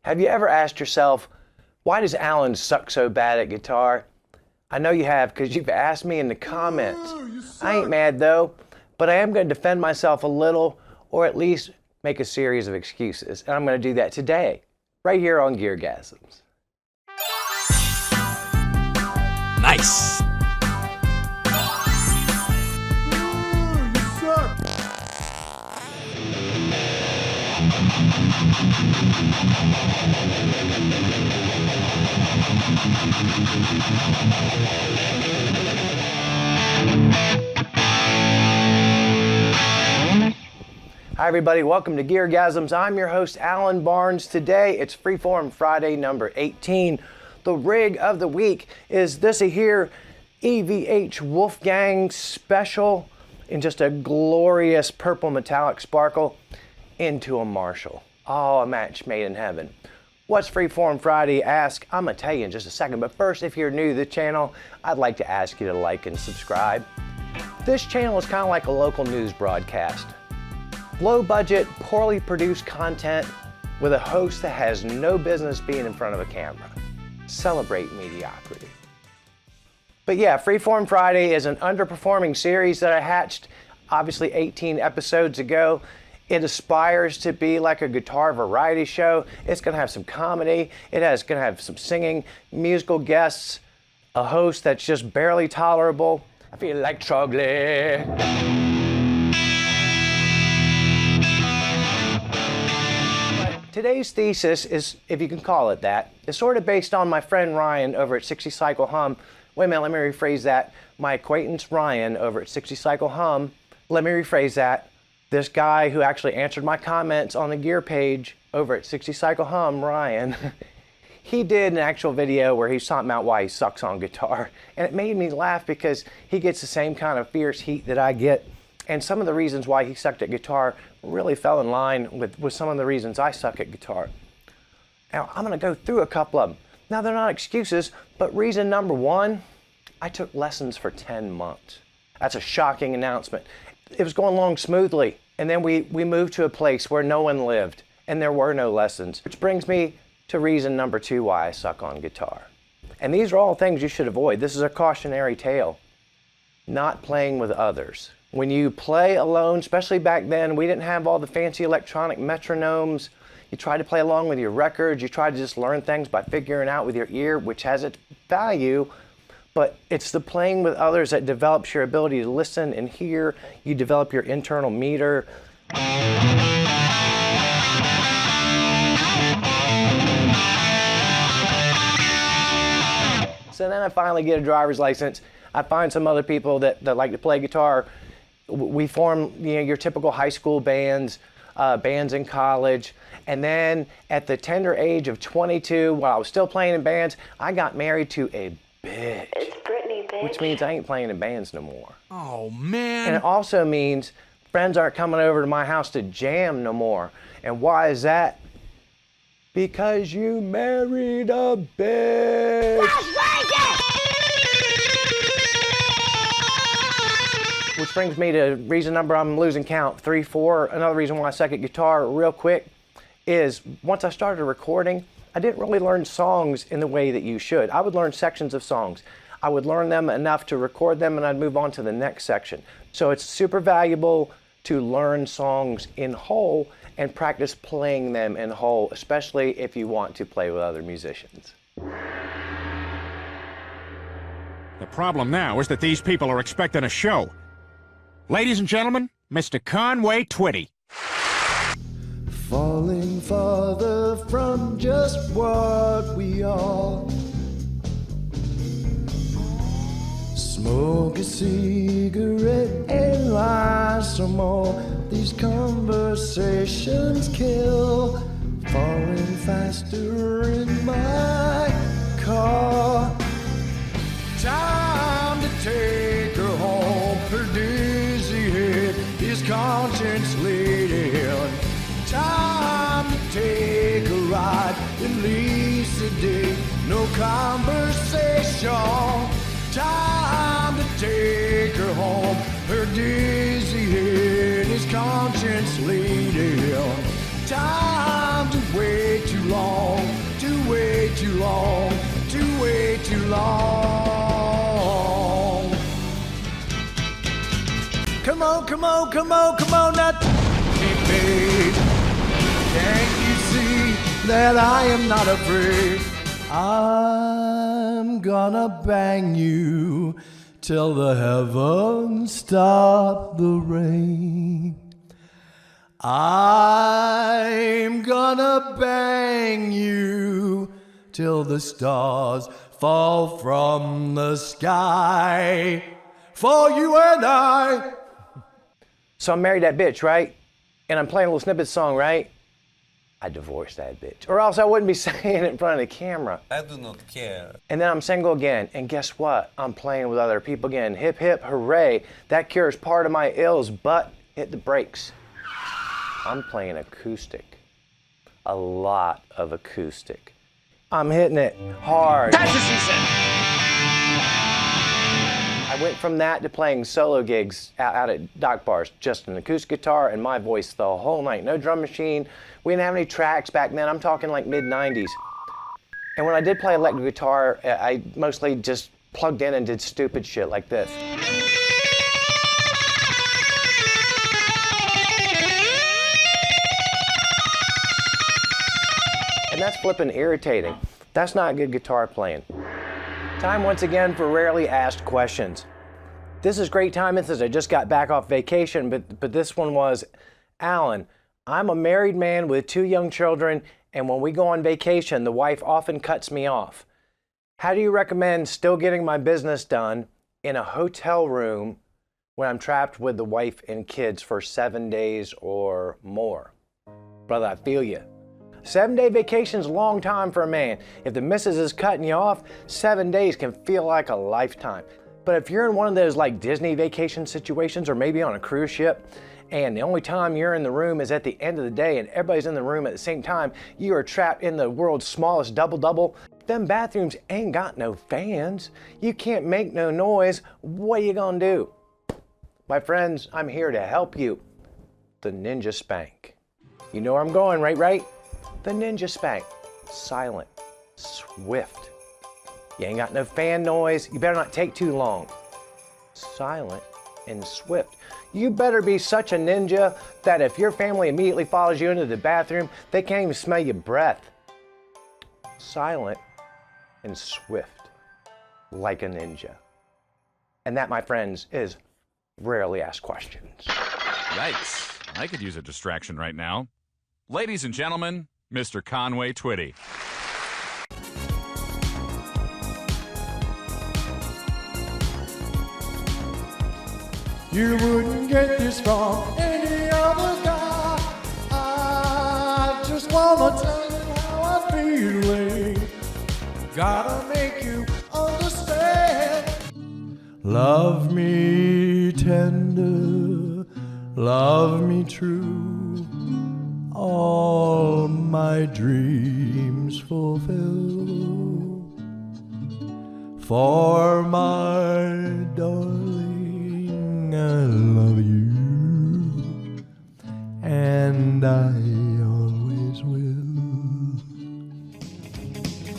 Have you ever asked yourself, why does Alan suck so bad at guitar? I know you have, because you've asked me in the comments. I ain't mad though, but I am going to defend myself a little, or at least make a series of excuses. And I'm going to do that today, right here on GearGasms. Nice! Hi everybody, welcome to GearGasms. I'm your host, Alan Barnes. Today, it's FreeForm Friday number 18. The rig of the week is this here EVH Wolfgang special in just a glorious purple metallic sparkle into a Marshall. Oh, a match made in heaven. What's FreeForm Friday? Ask. I'm gonna tell you in just a second, but first, if you're new to the channel, I'd like to ask you to like and subscribe. This channel is kind of like a local news broadcast. Low budget, poorly produced content with a host that has no business being in front of a camera. Celebrate mediocrity. But yeah, FreeForm Friday is an underperforming series that I hatched obviously 18 episodes ago. It aspires to be like a guitar variety show. It's gonna have some comedy. Gonna have some singing, musical guests, a host that's just barely tolerable. I feel like Trogley. Today's thesis is, if you can call it that, is sort of based on my friend Ryan over at 60 Cycle Hum. Wait a minute, let me rephrase that. My acquaintance Ryan over at 60 Cycle Hum. Let me rephrase that. This guy who actually answered my comments on the gear page over at 60 Cycle Hum, Ryan, he did an actual video where he's talking about why he sucks on guitar. And it made me laugh because he gets the same kind of fierce heat that I get. And some of the reasons why he sucked at guitar really fell in line with some of the reasons I suck at guitar. Now, I'm gonna go through a couple of them. Now, they're not excuses, but reason number one, I took lessons for 10 months. That's a shocking announcement. It was going along smoothly, and then we moved to a place where no one lived, and there were no lessons. Which brings me to reason number two why I suck on guitar. And these are all things you should avoid. This is a cautionary tale. Not playing with others. When you play alone, especially back then, we didn't have all the fancy electronic metronomes. You try to play along with your records. You try to just learn things by figuring out with your ear, which has its value. But it's the playing with others that develops your ability to listen and hear. You develop your internal meter. So then I finally get a driver's license. I find some other people that like to play guitar. We form, your typical high school bands, bands in college. And then at the tender age of 22, while I was still playing in bands, I got married to a bitch. It's Brittany, bitch. Which means I ain't playing in bands no more. Oh, man. And it also means friends aren't coming over to my house to jam no more. And why is that? Because you married a bitch. Which brings me to reason number, I'm losing count, 3, 4. Another reason why I suck at guitar real quick is once I started recording, I didn't really learn songs in the way that you should. I would learn sections of songs. I would learn them enough to record them and I'd move on to the next section. So it's super valuable to learn songs in whole and practice playing them in whole, especially if you want to play with other musicians. The problem now is that these people are expecting a show. Ladies and gentlemen, Mr. Conway Twitty. Falling farther from just what we are. Smoke a cigarette and lie some more. These conversations kill. Falling faster in my car. Time to take her home. Her dizzy head is conscience laden. Time to take a ride, at least a day. No conversation. Time to take her home. Her dizzy head is conscience laden. Time to wait too long. now. Hey, babe, can't you see that I am not afraid? I'm gonna bang you till the heavens stop the rain. I'm gonna bang you till the stars fall from the sky for you and I. So I married that bitch, right? And I'm playing a little snippet of the song, right? I divorced that bitch. Or else I wouldn't be saying it in front of the camera. I do not care. And then I'm single again, and guess what? I'm playing with other people again. Hip hip hooray. That cures part of my ills, but hit the brakes. I'm playing acoustic. A lot of acoustic. I'm hitting it hard. That's what she said. I went from that to playing solo gigs out at dock bars, just an acoustic guitar and my voice the whole night. No drum machine. We didn't have any tracks back then. I'm talking like mid-90s. And when I did play electric guitar, I mostly just plugged in and did stupid shit like this. And that's flippin' irritating. That's not good guitar playing. Time once again for rarely asked questions. This is great timing since I just got back off vacation, but this one was, Alan, I'm a married man with 2 young children, and when we go on vacation, the wife often cuts me off. How do you recommend still getting my business done in a hotel room when I'm trapped with the wife and kids for 7 days or more? Brother, I feel you. 7-day vacation's a long time for a man. If the missus is cutting you off, 7 days can feel like a lifetime. But if you're in one of those like Disney vacation situations or maybe on a cruise ship, and the only time you're in the room is at the end of the day and everybody's in the room at the same time, you are trapped in the world's smallest double-double, them bathrooms ain't got no fans. You can't make no noise. What are you gonna do? My friends, I'm here to help you. The Ninja Spank. You know where I'm going, right? The Ninja Spank. Silent, swift. You ain't got no fan noise. You better not take too long. Silent and swift. You better be such a ninja that if your family immediately follows you into the bathroom, they can't even smell your breath. Silent and swift, like a ninja. And that, my friends, is rarely asked questions. Yikes. I could use a distraction right now. Ladies and gentlemen, Mr. Conway Twitty. You wouldn't get this from any other guy. I just wanna tell you how I'm feeling. Gotta make you understand. Love me tender, love me true. All my dreams fulfill. For my darling, I love you, and I always will.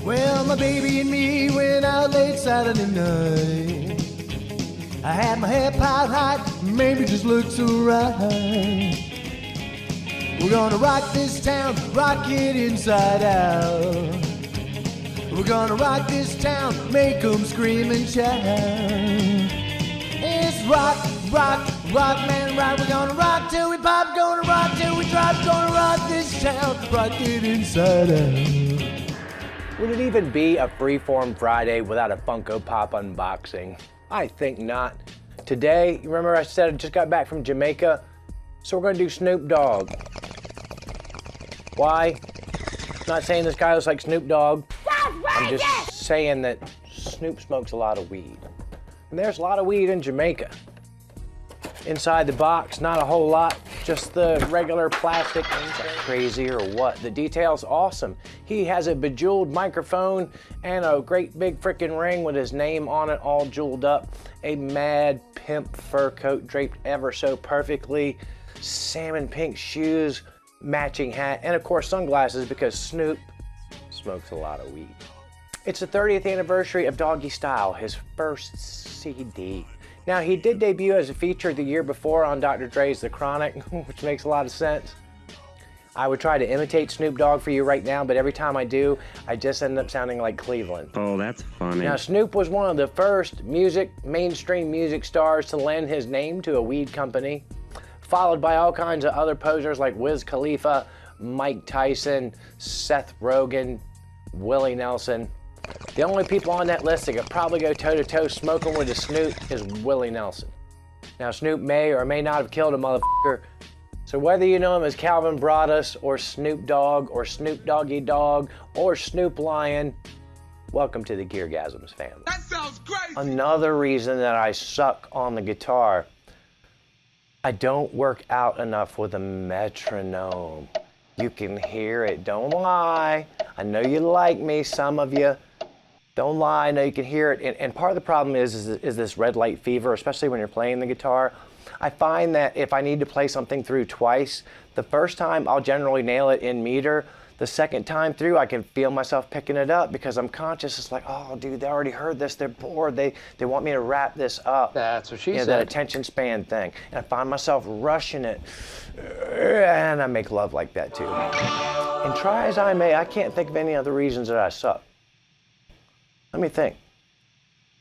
Well, my baby and me went out late Saturday night. I had my hair piled high, maybe just looked so right. We're gonna rock this town, rock it inside out. We're gonna rock this town, make 'em scream and shout. It's rock, rock, rock, man, rock. We're gonna rock till we pop, gonna rock till we drop, gonna rock this town, rock it inside out. Would it even be a FreeForm Friday without a Funko Pop unboxing? I think not. Today, you remember I said I just got back from Jamaica? So we're gonna do Snoop Dogg. Why? I'm not saying this guy looks like Snoop Dogg. I'm just saying that Snoop smokes a lot of weed. And there's a lot of weed in Jamaica. Inside the box, not a whole lot, just the regular plastic. Is that crazy or what? The detail's awesome. He has a bejeweled microphone and a great big freaking ring with his name on it, all jeweled up. A mad pimp fur coat draped ever so perfectly. Salmon pink shoes, matching hat, and of course sunglasses because Snoop smokes a lot of weed. It's the 30th anniversary of Doggy Style, his first CD. Now, he did debut as a feature the year before on Dr. Dre's The Chronic, which makes a lot of sense. I would try to imitate Snoop Dogg for you right now, but every time I do, I just end up sounding like Cleveland. Oh, that's funny. Now, Snoop was one of the first mainstream music stars to lend his name to a weed company, followed by all kinds of other posers like Wiz Khalifa, Mike Tyson, Seth Rogen, Willie Nelson. The only people on that list that could probably go toe-to-toe smoking with a Snoop is Willie Nelson. Now, Snoop may or may not have killed a motherfucker, so whether you know him as Calvin Broadus or Snoop Dogg or Snoop Doggy Dogg or Snoop Lion, welcome to the GearGasms family. That sounds crazy. Another reason that I suck on the guitar, I don't work out enough with a metronome. You can hear it, don't lie. I know you like me, some of you. Don't lie, I know you can hear it. And part of the problem is this red light fever, especially when you're playing the guitar. I find that if I need to play something through twice, the first time I'll generally nail it in meter. The second time through, I can feel myself picking it up because I'm conscious. It's like, oh, dude, they already heard this. They're bored. They want me to wrap this up. That's what she said. That attention span thing. And I find myself rushing it. And I make love like that, too. And try as I may, I can't think of any other reasons that I suck. Let me think.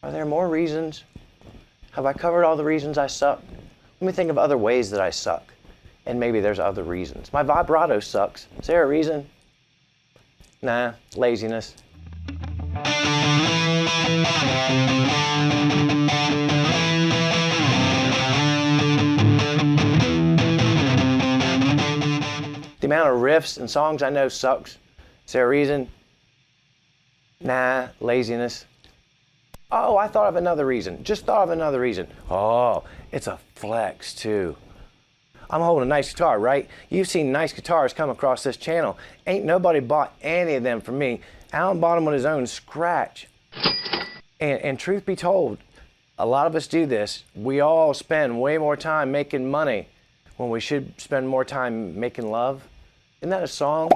Are there more reasons? Have I covered all the reasons I suck? Let me think of other ways that I suck. And maybe there's other reasons. My vibrato sucks. Is there a reason? Nah, laziness. The amount of riffs and songs I know sucks. Is there a reason? Nah, laziness. Oh, I thought of another reason. Just thought of another reason. Oh, it's a flex too. I'm holding a nice guitar, right? You've seen nice guitars come across this channel. Ain't nobody bought any of them from me. Alan bought them on his own scratch. And truth be told, a lot of us do this. We all spend way more time making money when we should spend more time making love. Isn't that a song?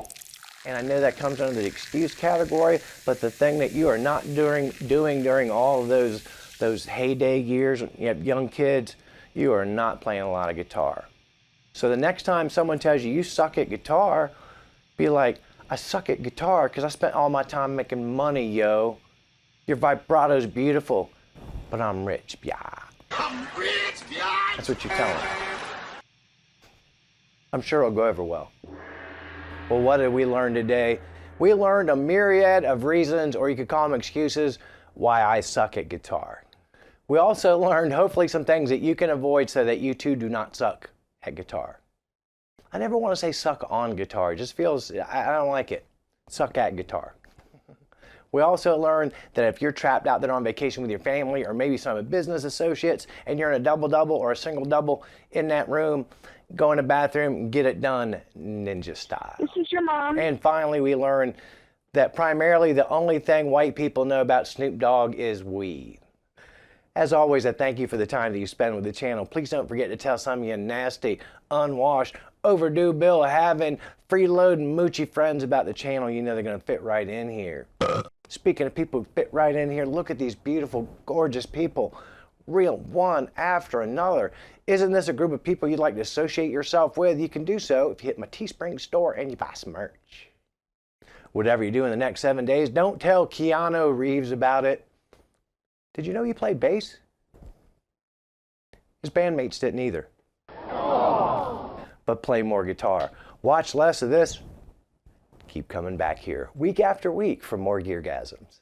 And I know that comes under the excuse category, but the thing that you are not doing during all of those heyday years, you have young kids, you are not playing a lot of guitar. So the next time someone tells you you suck at guitar, be like, I suck at guitar because I spent all my time making money, yo. Your vibrato's beautiful, but I'm rich, yeah. I'm rich, yeah. That's what you tell them. I'm sure it'll go over well. Well, what did we learn today? We learned a myriad of reasons, or you could call them excuses, why I suck at guitar. We also learned, hopefully, some things that you can avoid so that you too do not suck at guitar. I never want to say suck on guitar. It just feels, I don't like it. Suck at guitar. We also learned that if you're trapped out there on vacation with your family or maybe some business associates and you're in a double-double or a single-double in that room, go in the bathroom, get it done ninja style. This is your mom. And finally, we learned that primarily the only thing white people know about Snoop Dogg is weed. As always, I thank you for the time that you spend with the channel. Please don't forget to tell some of your nasty, unwashed, overdue bill having, freeloading, moochy friends about the channel. You know they're going to fit right in here. Speaking of people who fit right in here, look at these beautiful, gorgeous people. Real one after another. Isn't this a group of people you'd like to associate yourself with? You can do so if you hit my Teespring store and you buy some merch. Whatever you do in the next 7 days, don't tell Keanu Reeves about it. Did you know he played bass? His bandmates didn't either. But play more guitar. Watch less of this. Keep coming back here week after week for more GearGasms.